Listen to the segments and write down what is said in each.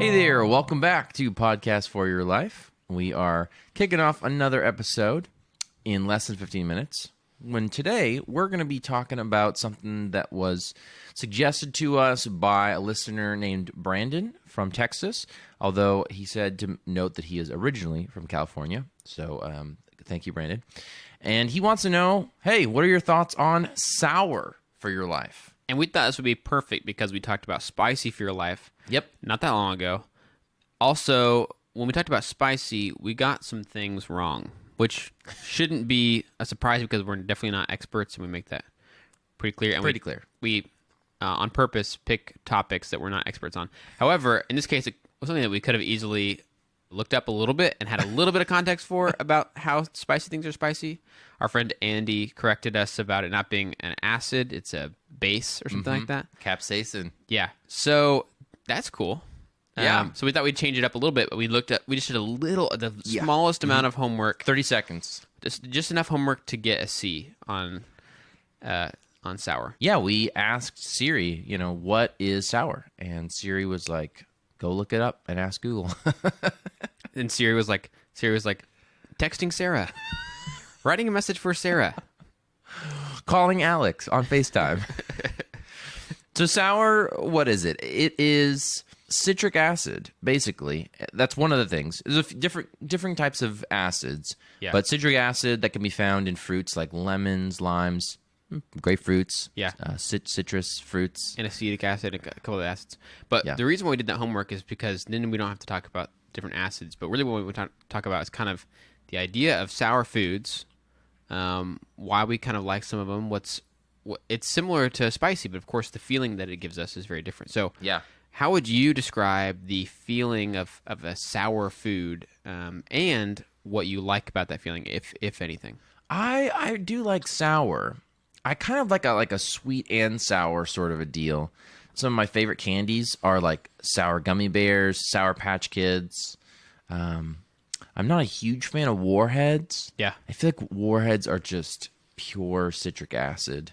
Hey there, welcome back to Podcast for Your Life. We are kicking off another episode in less than 15 minutes. When today we're going to be talking about something that was suggested to us by a listener named Brandon from Texas, although he said to note that he is originally from California. So thank you, Brandon. And he wants to know, hey, what are your thoughts on sour for your life? And we thought this would be perfect because we talked about spicy for your life. Yep. Not that long ago. Also, when we talked about spicy, we got some things wrong, which shouldn't be a surprise because we're definitely not experts, and we make that pretty clear. And clear. We on purpose, pick topics that we're not experts on. However, in this case, it was something that we could have easily looked up a little bit and had a little bit of context for about how spicy things are spicy. Our friend Andy corrected us about it not being an acid, it's a base or something like that. Capsaicin. Yeah. So that's cool. Yeah. So we thought we'd change it up a little bit, but we just did the smallest amount of homework. 30 seconds. Just enough homework to get a C on sour. Yeah, we asked Siri, what is sour? And Siri was like, go look it up and ask Google. And Siri was like, texting Sarah, writing a message for Sarah, calling Alex on FaceTime. So sour, what is it? It is citric acid, basically. That's one of the things. There's different types of acids, but citric acid that can be found in fruits like lemons, limes, grapefruits, citrus fruits, and acetic acid, a couple of acids. But the reason why we did that homework is because then we don't have to talk about different acids. But really, what we talk about is kind of the idea of sour foods, why we kind of like some of them. It's similar to spicy, but of course, the feeling that it gives us is very different. So, how would you describe the feeling of a sour food, and what you like about that feeling, if anything? I do like sour. I kind of like a sweet and sour sort of a deal. Some of my favorite candies are like sour gummy bears, Sour Patch Kids. I'm not a huge fan of Warheads. Yeah. I feel like Warheads are just pure citric acid.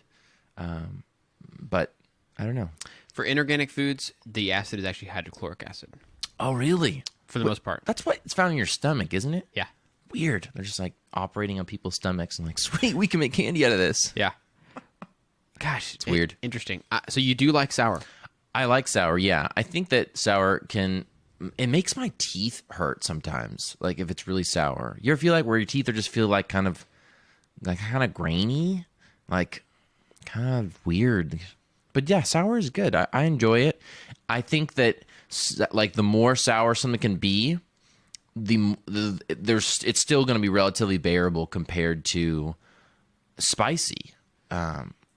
But I don't know. For inorganic foods, the acid is actually hydrochloric acid. Oh, really? For the most part. That's what it's found in your stomach, isn't it? Yeah. Weird. They're just like operating on people's stomachs and like, sweet, we can make candy out of this. Yeah. Gosh, it's weird. Interesting. So you do like sour? I like sour, yeah. I think that sour it makes my teeth hurt sometimes, like if it's really sour. You ever feel like where your teeth just feel like kind of grainy? Like kind of weird. But yeah, sour is good. I enjoy it. I think that like the more sour something can be, it's still going to be relatively bearable compared to spicy.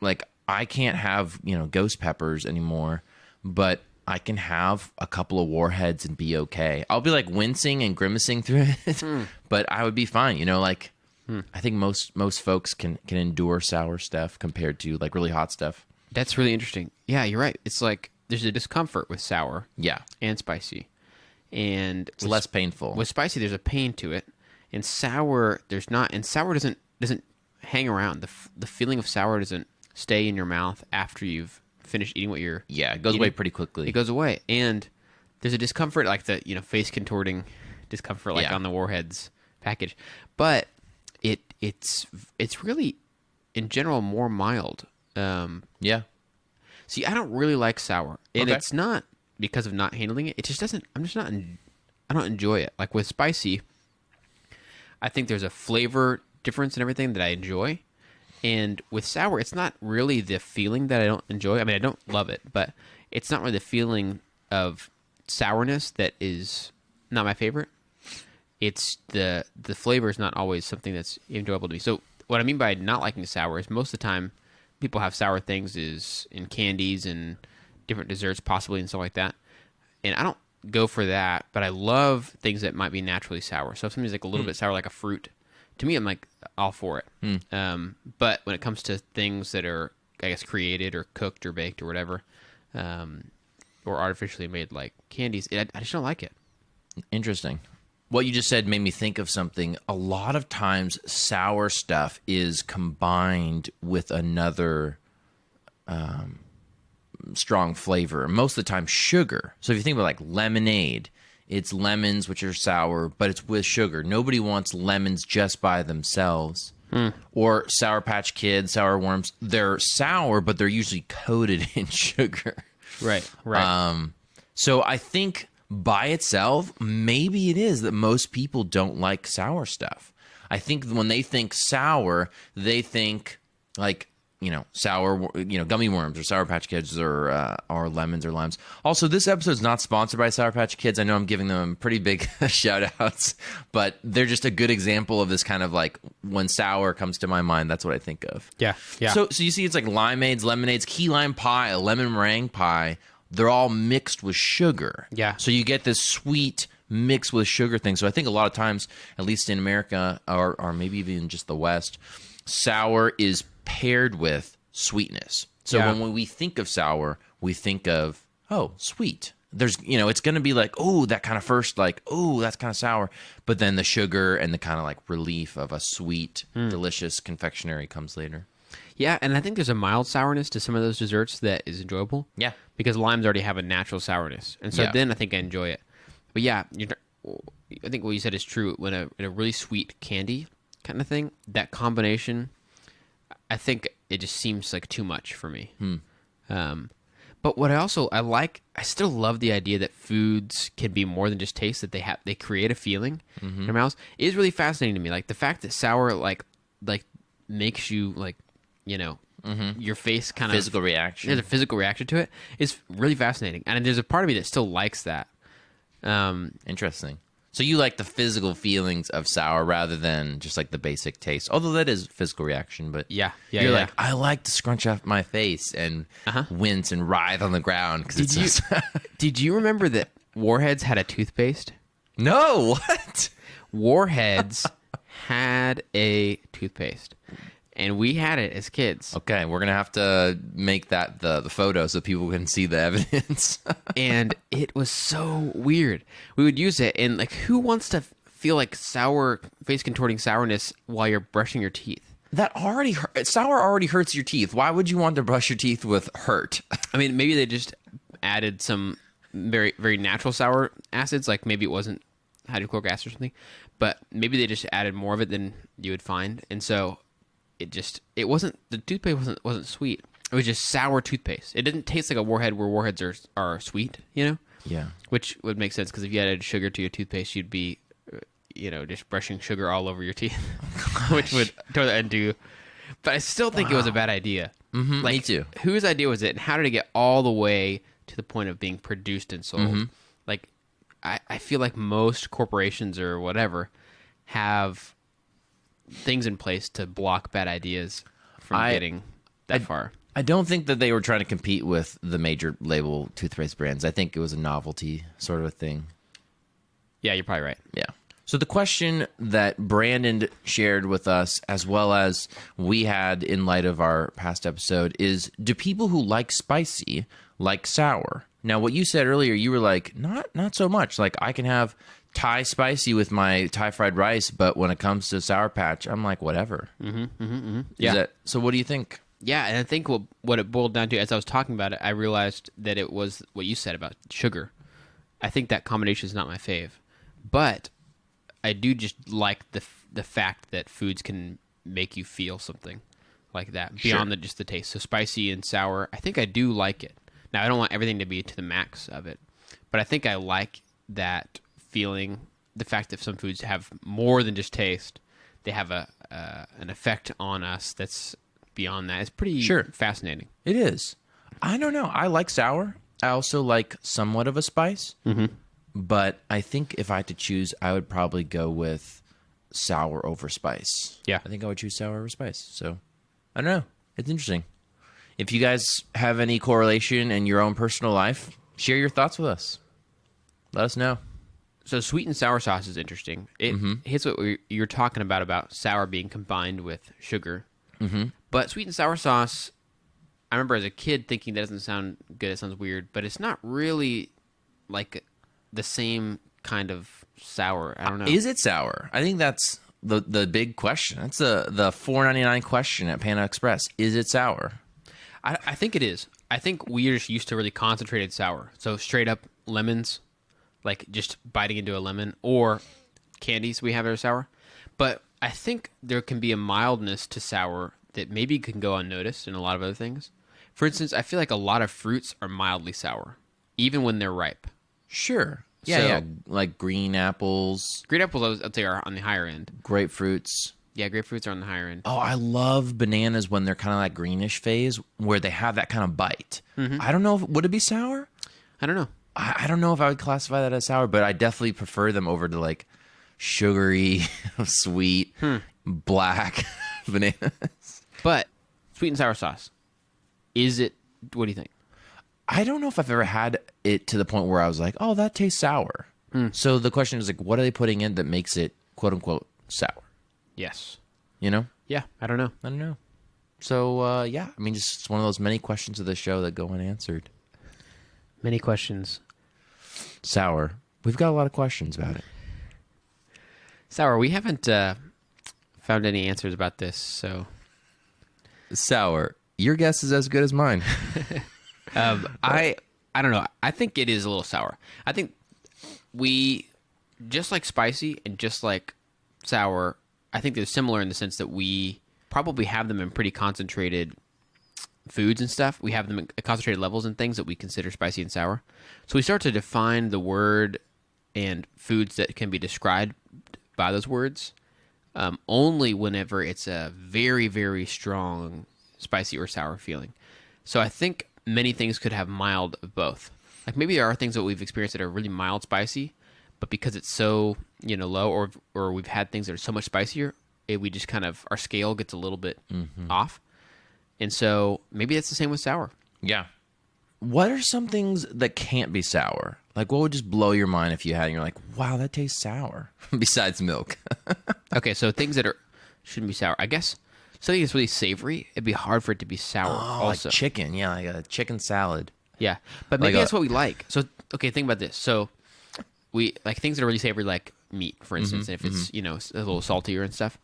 Like I can't have, ghost peppers anymore, but I can have a couple of Warheads and be okay. I'll be like wincing and grimacing through it, but I would be fine. I think most folks can endure sour stuff compared to like really hot stuff. That's really interesting. Yeah, you're right. It's like there's a discomfort with sour. Yeah. And spicy. And it's less painful. With spicy, there's a pain to it. And sour, there's not. And sour doesn't hang around. The feeling of sour doesn't stay in your mouth after you've finished eating what you're it goes eating. away pretty quickly. It goes away. And there's a discomfort, like the face contorting discomfort, like on the Warheads package. But it's really, in general, more mild. Yeah. See, I don't really like sour, and it's not because of not handling it. It just doesn't. I don't enjoy it. Like with spicy, I think there's a flavor difference in everything that I enjoy, and with sour, it's not really the feeling that I don't enjoy. I mean, I don't love it, but it's not really the feeling of sourness that is not my favorite. It's the flavor is not always something that's enjoyable to me. So what I mean by not liking sour is most of the time people have sour things is in candies and different desserts possibly and stuff like that. And I don't go for that, but I love things that might be naturally sour. So if something's like a little bit sour like a fruit, to me I'm like all for it. But when it comes to things that are, I guess, created or cooked or baked or whatever, or artificially made like candies, I just don't like it. Interesting. What you just said made me think of something. A lot of times sour stuff is combined with another strong flavor. Most of the time, sugar. So if you think about like lemonade, it's lemons, which are sour, but it's with sugar. Nobody wants lemons just by themselves. Or Sour Patch Kids, sour worms. They're sour, but they're usually coated in sugar. Right. So I think by itself, maybe it is that most people don't like sour stuff. I think when they think sour, they think like, sour, gummy worms or Sour Patch Kids or lemons or limes. Also, this episode is not sponsored by Sour Patch Kids. I know I'm giving them pretty big shout outs, but they're just a good example of this kind of like when sour comes to my mind, that's what I think of. Yeah. So you see it's like limeades, lemonades, key lime pie, lemon meringue pie. They're all mixed with sugar. Yeah. So you get this sweet mixed with sugar thing. So I think a lot of times, at least in America or maybe even just the West, sour is paired with sweetness. So when we think of sour, we think of, sweet. There's, it's going to be like, that kind of first, like, that's kind of sour. But then the sugar and the kind of like relief of a sweet, delicious confectionery comes later. Yeah, and I think there's a mild sourness to some of those desserts that is enjoyable. Yeah. Because limes already have a natural sourness. And so then I think I enjoy it. But yeah, I think what you said is true. When a really sweet candy kind of thing, that combination, I think it just seems like too much for me. But what I still love the idea that foods can be more than just taste, that they create a feeling in your mouth. It is really fascinating to me. Like the fact that sour like makes you like, your face kind of physical reaction. There's a physical reaction to it. It's really fascinating. And there's a part of me that still likes that. Interesting. So you like the physical feelings of sour rather than just like the basic taste. Although that is physical reaction, but you're like, I like to scrunch up my face and wince and writhe on the ground because Did you remember that Warheads had a toothpaste? No, what? Warheads had a toothpaste. And we had it as kids. Okay, we're going to have to make that the photo so people can see the evidence. And it was so weird. We would use it, and like, who wants to feel like sour, face contorting sourness while you're brushing your teeth? That already sour already hurts your teeth. Why would you want to brush your teeth with hurt? I mean, maybe they just added some very, very natural sour acids, like maybe it wasn't hydrochloric acid or something, but maybe they just added more of it than you would find, and so it wasn't, the toothpaste wasn't sweet. It was just sour toothpaste. It didn't taste like a Warhead where Warheads are sweet, Yeah. Which would make sense because if you added sugar to your toothpaste, you'd be, just brushing sugar all over your teeth, which would totally undo. But I still think it was a bad idea. Mm-hmm, me too. Whose idea was it, and how did it get all the way to the point of being produced and sold? Mm-hmm. Like, I feel like most corporations or whatever have things in place to block bad ideas from getting that far. I don't think that they were trying to compete with the major label toothpaste brands. I think it was a novelty sort of a thing. Yeah, you're probably right. Yeah. So the question that Brandon shared with us, as well as we had in light of our past episode, is do people who like spicy like sour? Now, what you said earlier, you were like, not so much. Like, I can have Thai spicy with my Thai fried rice, but when it comes to Sour Patch, I'm like, whatever. Yeah. So what do you think? Yeah, and I think what it boiled down to, as I was talking about it, I realized that it was what you said about sugar. I think that combination is not my fave. But I do just like the fact that foods can make you feel something like that, beyond just the taste. So spicy and sour, I think I do like it. Now, I don't want everything to be to the max of it, but I think I like that feeling, the fact that some foods have more than just taste. They have an effect on us that's beyond that. It's pretty fascinating. It is. I don't know. I like sour. I also like somewhat of a spice. Mm-hmm. But I think if I had to choose, I would probably go with sour over spice. Yeah. I think I would choose sour over spice. So, I don't know. It's interesting. If you guys have any correlation in your own personal life, share your thoughts with us. Let us know. So sweet and sour sauce is interesting. It hits what you're talking about sour being combined with sugar. Mm-hmm. But sweet and sour sauce, I remember as a kid thinking that doesn't sound good, it sounds weird, but it's not really like the same kind of sour. I don't know. Is it sour? I think that's the big question. That's the $4.99 question at Panda Express. Is it sour? I think it is. I think we are just used to really concentrated sour. So straight up lemons, like just biting into a lemon, or candies we have that are sour. But I think there can be a mildness to sour that maybe can go unnoticed in a lot of other things. For instance, I feel like a lot of fruits are mildly sour, even when they're ripe. Sure. Yeah. Like green apples. Green apples, I'd say, are on the higher end. Grapefruits. Yeah, grapefruits are on the higher end. Oh, I love bananas when they're kind of that greenish phase where they have that kind of bite. Mm-hmm. I don't know would it be sour? I don't know. I don't know if I would classify that as sour, but I definitely prefer them over to like sugary, sweet, black bananas. But sweet and sour sauce, is it? What do you think? I don't know if I've ever had it to the point where I was like, oh, that tastes sour. So the question is like, what are they putting in that makes it quote unquote sour? Yes. You know? Yeah, I don't know. I don't know. So, yeah, I mean, just one of those many questions of the show that go unanswered. Many questions. Sour. We've got a lot of questions about it. Sour, we haven't found any answers about this, so... Sour. Your guess is as good as mine. I don't know. I think it is a little sour. I think we, just like spicy and just like sour, I think they're similar in the sense that we probably have them in pretty concentrated foods and stuff. We have them at concentrated levels and things that we consider spicy and sour. So we start to define the word and foods that can be described by those words only whenever it's a very, very strong spicy or sour feeling. So I think many things could have mild of both. Like maybe there are things that we've experienced that are really mild spicy, but because it's so, low, or we've had things that are so much spicier, we just kind of, our scale gets a little bit off. And so maybe it's the same with sour. Yeah. What are some things that can't be sour? Like, what would just blow your mind if you had, and you're like, wow, that tastes sour, besides milk? Okay, so things that shouldn't be sour. I guess something that's really savory, it'd be hard for it to be sour also. Like chicken. Yeah, like a chicken salad. Yeah, but maybe Like that's what we like. So, okay, think about this. So, we like things that are really savory, like meat, for instance. If it's a little saltier and stuff,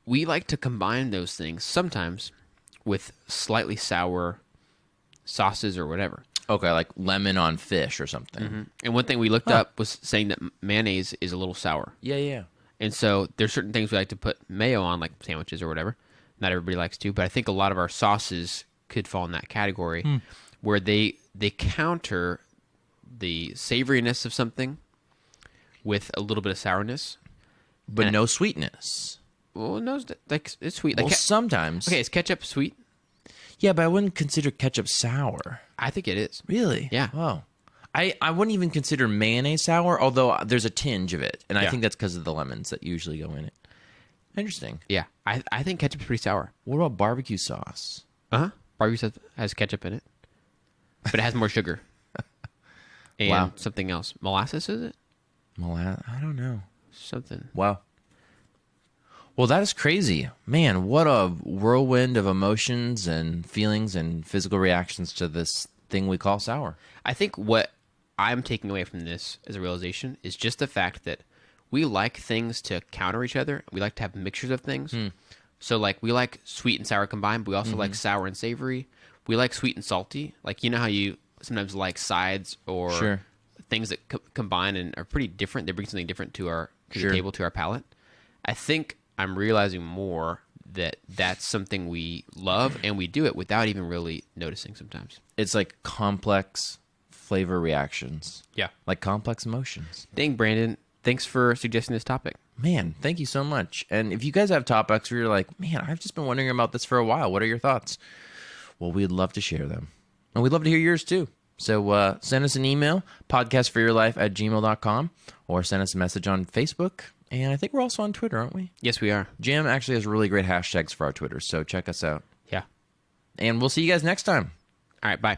we like to combine those things sometimes with slightly sour sauces or whatever. Okay, like lemon on fish or something. And one thing we looked up was saying that mayonnaise is a little sour. Yeah. And so there's certain things we like to put mayo on, like sandwiches or whatever. Not everybody likes to, but I think a lot of our sauces could fall in that category where they counter the savoriness of something with a little bit of sourness. But no sweetness. Well, no, like it's sweet. Well, Like sometimes. okay, is ketchup sweet? Yeah, but I wouldn't consider ketchup sour. I think it is. Really? Yeah. Oh. I wouldn't even consider mayonnaise sour, although there's a tinge of it. And I think that's because of the lemons that usually go in it. Interesting. Yeah, I think ketchup's pretty sour. What about barbecue sauce? Barbecue sauce has ketchup in it, but it has more sugar. And Wow. something else. Molasses, is it? I don't know. Something. Wow. Well, that is crazy. Man, what a whirlwind of emotions and feelings and physical reactions to this thing we call sour. I think what I'm taking away from this as a realization is just the fact that we like things to counter each other. We like to have mixtures of things. So, like, we like sweet and sour combined, but we also like sour and savory. We like sweet and salty. Like, you know how you sometimes like sides or things that combine and are pretty different. They bring something different to the table, to our palate. I think I'm realizing more that that's something we love, and we do it without even really noticing sometimes. It's like complex flavor reactions. Yeah. Like complex emotions. Dang, Brandon. Thanks for suggesting this topic. Man, thank you so much. And if you guys have topics where you're like, man, I've just been wondering about this for a while. What are your thoughts? Well, we'd love to share them. And we'd love to hear yours too. So send us an email, podcastforyourlife@gmail.com, or send us a message on Facebook. And I think we're also on Twitter, aren't we? Yes, we are. Jam actually has really great hashtags for our Twitter, so check us out. Yeah. And we'll see you guys next time. All right, bye.